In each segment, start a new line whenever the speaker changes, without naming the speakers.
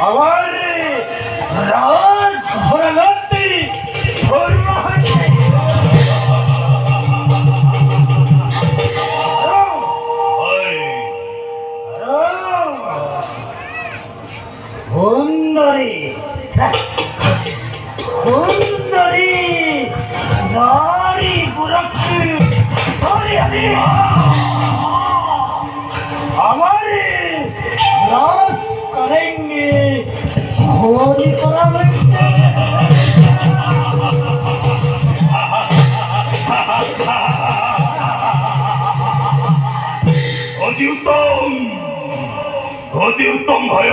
আমার রাজ ঘোরাঘাটি ঘোরা হচ্ছে। সুন্দরী সুন্দরী नारी बुरक्की हमारे नाश करेंगे होली करावेंगे।
অতি উত্তম ভয়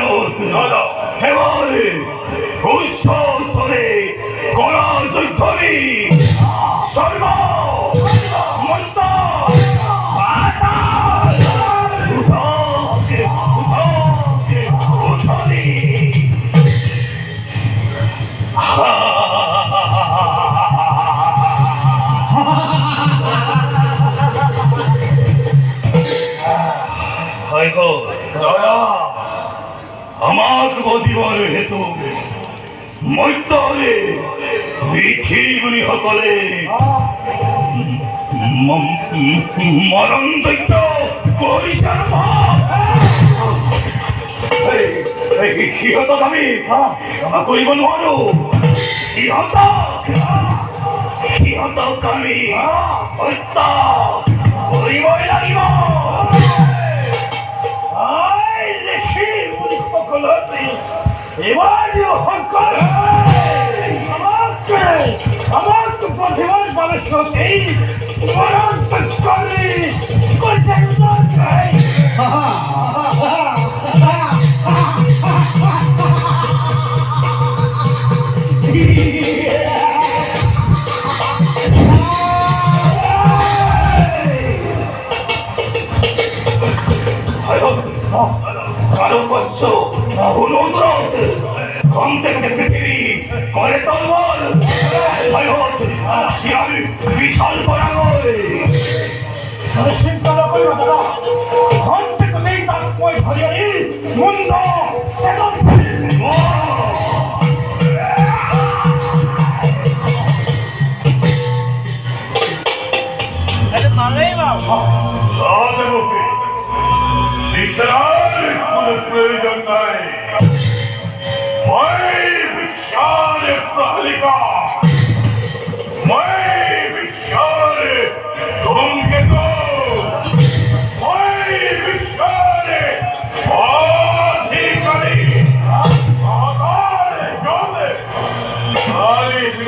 দাদা হেবারে উৎসরে কড়া যুদ্ধরে সর্ব মন্ত আমার বদিবার হেতু মৈত্রে পৃথিবী সকলে মরণ দৈত্য করিসার সিহত আমি ক্ষমা করিব নোৱাৰো। সিহতক আমি হত্যা কৰিবই লাগিব।
আমাকে প্রতিবাদ বলে সত্যি
কারো কচ্ছ অনুরোধ কম থেকে পৃথিবী করে তলবল বিশাল পরাগয়
চিন্তা করো দাদা ঘন থেকে নেই তার কই ধরিয়ে মুন্ড
প্রয়োজন নাই। विशाल प्रहलिका मैं विशाल धूमकेतु मैं विशाल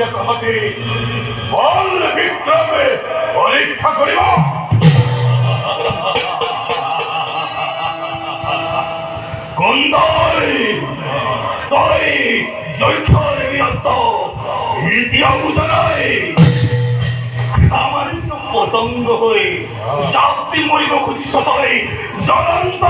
अधिकारी बल विक्रमे परीक्षा करिब। পতঙ্গ হয়ে যাত্রী মরিব খুঁজি সতরে জ্বলন্ত